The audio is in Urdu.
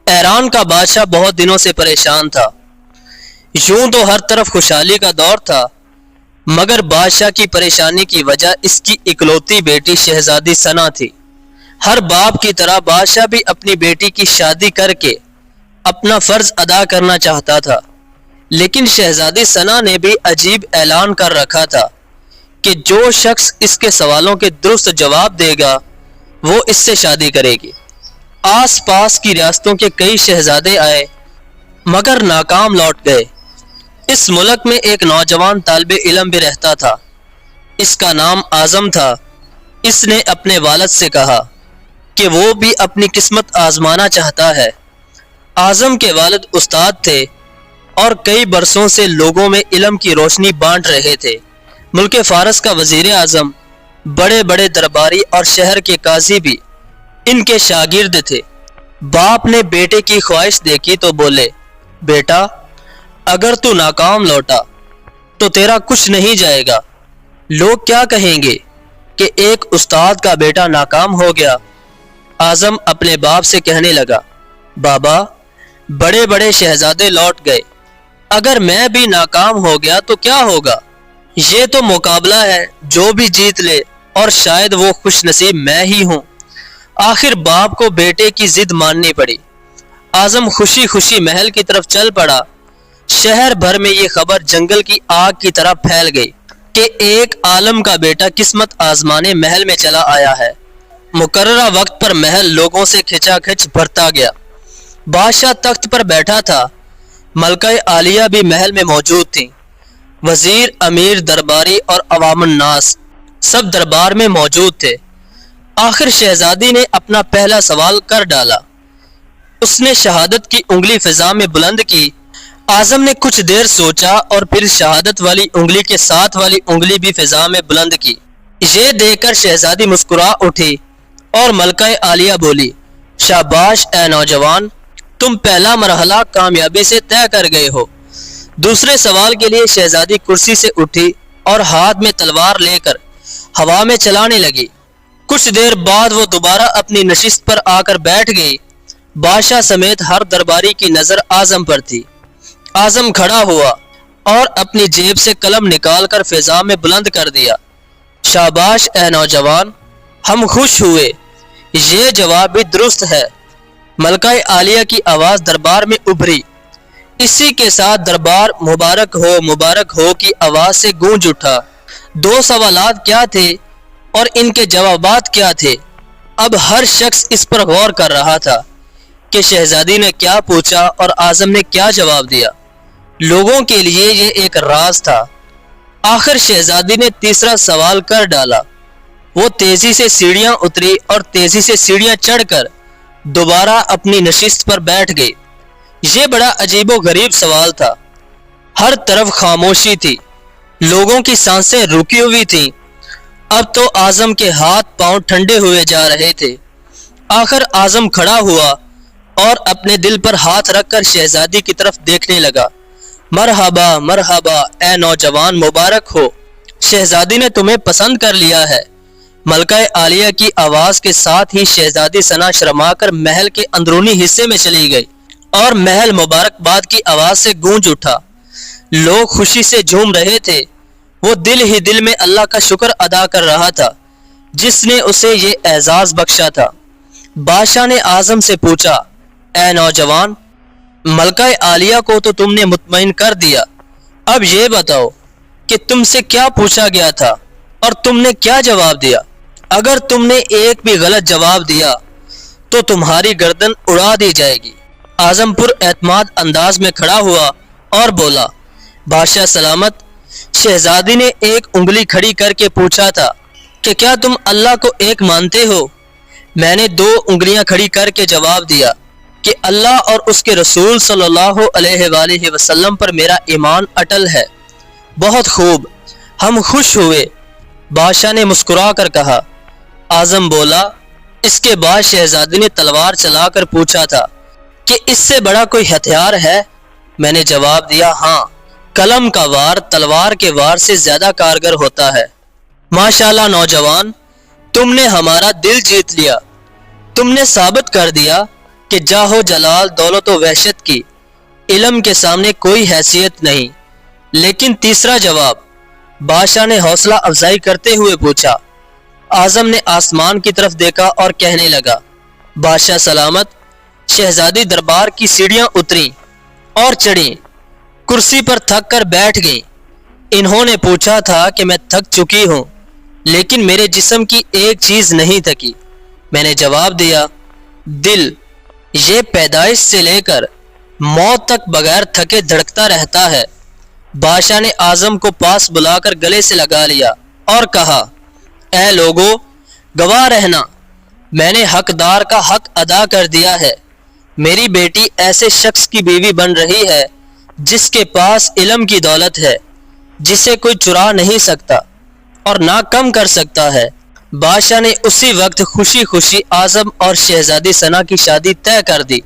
ایران کا بادشاہ بہت دنوں سے پریشان تھا۔ یوں تو ہر طرف خوشحالی کا دور تھا، مگر بادشاہ کی پریشانی کی وجہ اس کی اکلوتی بیٹی شہزادی ثنا تھی۔ ہر باپ کی طرح بادشاہ بھی اپنی بیٹی کی شادی کر کے اپنا فرض ادا کرنا چاہتا تھا، لیکن شہزادی ثنا نے بھی عجیب اعلان کر رکھا تھا کہ جو شخص اس کے سوالوں کے درست جواب دے گا وہ اس سے شادی کرے گی۔ آس پاس کی ریاستوں کے کئی شہزادے آئے مگر ناکام لوٹ گئے۔ اس ملک میں ایک نوجوان طالب علم بھی رہتا تھا، اس کا نام اعظم تھا۔ اس نے اپنے والد سے کہا کہ وہ بھی اپنی قسمت آزمانا چاہتا ہے۔ اعظم کے والد استاد تھے اور کئی برسوں سے لوگوں میں علم کی روشنی بانٹ رہے تھے۔ ملک فارس کا وزیر اعظم، بڑے بڑے درباری اور شہر کے قاضی بھی ان کے شاگرد تھے۔ باپ نے بیٹے کی خواہش دیکھی تو بولے، بیٹا اگر تو ناکام لوٹا تو تیرا کچھ نہیں جائے گا۔ لوگ کیا کہیں گے کہ ایک استاد کا بیٹا ناکام ہو گیا۔ اعظم اپنے باپ سے کہنے لگا، بابا بڑے بڑے شہزادے لوٹ گئے، اگر میں بھی ناکام ہو گیا تو کیا ہوگا؟ یہ تو مقابلہ ہے، جو بھی جیت لے، اور شاید وہ خوش نصیب میں ہی ہوں۔ آخر باپ کو بیٹے کی ضد ماننی پڑی۔ اعظم خوشی خوشی محل کی طرف چل پڑا۔ شہر بھر میں یہ خبر جنگل کی آگ کی طرح پھیل گئی کہ ایک عالم کا بیٹا قسمت آزمانے محل میں چلا آیا ہے۔ مقررہ وقت پر محل لوگوں سے کھچا کھچ بھرتا گیا۔ بادشاہ تخت پر بیٹھا تھا، ملکہ عالیہ بھی محل میں موجود تھیں۔ وزیر، امیر، درباری اور عوام الناس سب دربار میں موجود تھے۔ آخر شہزادی نے اپنا پہلا سوال کر ڈالا۔ اس نے شہادت کی انگلی فضا میں بلند کی۔ اعظم نے کچھ دیر سوچا اور پھر شہادت والی انگلی کے ساتھ والی انگلی بھی فضا میں بلند کی۔ یہ دیکھ کر شہزادی مسکرا اٹھی اور ملکہ عالیہ بولی، شاباش اے نوجوان، تم پہلا مرحلہ کامیابی سے طے کر گئے ہو۔ دوسرے سوال کے لیے شہزادی کرسی سے اٹھی اور ہاتھ میں تلوار لے کر ہوا میں چلانے لگی۔ کچھ دیر بعد وہ دوبارہ اپنی نشست پر آ کر بیٹھ گئی۔ بادشاہ سمیت ہر درباری کی نظر اعظم پر تھی۔ اعظم کھڑا ہوا اور اپنی جیب سے قلم نکال کر فضا میں بلند کر دیا، شاباش اے نوجوان، ہم خوش ہوئے، یہ جواب بھی درست ہے۔ ملکہ عالیہ کی آواز دربار میں ابھری۔ اسی کے ساتھ دربار مبارک ہو کی آواز سے گونج اٹھا۔ دو سوالات کیا تھے اور ان کے جوابات کیا تھے؟ اب ہر شخص اس پر غور کر رہا تھا کہ شہزادی نے کیا پوچھا اور اعظم نے کیا جواب دیا۔ لوگوں کے لیے یہ ایک راز تھا۔ آخر شہزادی نے تیسرا سوال کر ڈالا۔ وہ تیزی سے سیڑھیاں اتری اور تیزی سے سیڑھیاں چڑھ کر دوبارہ اپنی نشست پر بیٹھ گئی۔ یہ بڑا عجیب و غریب سوال تھا۔ ہر طرف خاموشی تھی، لوگوں کی سانسیں رکی ہوئی تھیں۔ اب تو اعظم کے ہاتھ پاؤں ٹھنڈے ہوئے جا رہے تھے۔ آخر اعظم کھڑا ہوا اور اپنے دل پر ہاتھ رکھ کر شہزادی کی طرف دیکھنے لگا۔ مرحبا مرحبا اے نوجوان، مبارک ہو، شہزادی نے تمہیں پسند کر لیا ہے۔ ملکہ عالیہ کی آواز کے ساتھ ہی شہزادی ثنا شرما کر محل کے اندرونی حصے میں چلی گئی اور محل مبارکباد کی آواز سے گونج اٹھا۔ لوگ خوشی سے جھوم رہے تھے۔ وہ دل ہی دل میں اللہ کا شکر ادا کر رہا تھا جس نے اسے یہ اعزاز بخشا تھا۔ بادشاہ نے اعظم سے پوچھا، اے نوجوان، ملکہ عالیہ کو تو تم نے مطمئن کر دیا، اب یہ بتاؤ کہ تم سے کیا پوچھا گیا تھا اور تم نے کیا جواب دیا؟ اگر تم نے ایک بھی غلط جواب دیا تو تمہاری گردن اڑا دی جائے گی۔ اعظم پر اعتماد انداز میں کھڑا ہوا اور بولا، بادشاہ سلامت، شہزادی نے ایک انگلی کھڑی کر کے پوچھا تھا کہ کیا تم اللہ کو ایک مانتے ہو؟ میں نے دو انگلیاں کھڑی کر کے جواب دیا کہ اللہ اور اس کے رسول صلی اللہ علیہ وآلہ وسلم پر میرا ایمان اٹل ہے۔ بہت خوب، ہم خوش ہوئے، بادشاہ نے مسکرا کر کہا۔ اعظم بولا، اس کے بعد شہزادی نے تلوار چلا کر پوچھا تھا کہ اس سے بڑا کوئی ہتھیار ہے؟ میں نے جواب دیا، ہاں، قلم کا وار تلوار کے وار سے زیادہ کارگر ہوتا ہے۔ ماشاءاللہ نوجوان، تم نے ہمارا دل جیت لیا۔ تم نے ثابت کر دیا کہ جاہ و جلال، دولت و وحشت کی علم کے سامنے کوئی حیثیت نہیں۔ لیکن تیسرا جواب بادشاہ نے حوصلہ افزائی کرتے ہوئے پوچھا۔ اعظم نے آسمان کی طرف دیکھا اور کہنے لگا، بادشاہ سلامت۔ شہزادی دربار کی سیڑھیاں اتریں اور چڑھیں، کرسی پر تھک کر بیٹھ گئیں۔ انہوں نے پوچھا تھا کہ میں تھک چکی ہوں، لیکن میرے جسم کی ایک چیز نہیں تھکی۔ میں نے جواب دیا، دل۔ یہ پیدائش سے لے کر موت تک بغیر تھکے دھڑکتا رہتا ہے۔ بادشاہ نے اعظم کو پاس بلا کر گلے سے لگا لیا اور کہا، اے لوگو، گواہ رہنا، میں نے حقدار کا حق ادا کر دیا ہے۔ میری بیٹی ایسے شخص کی بیوی بن رہی ہے جس کے پاس علم کی دولت ہے، جسے کوئی چرا نہیں سکتا اور نہ کم کر سکتا ہے۔ بادشاہ نے اسی وقت خوشی خوشی اعظم اور شہزادی ثنا کی شادی طے کر دی۔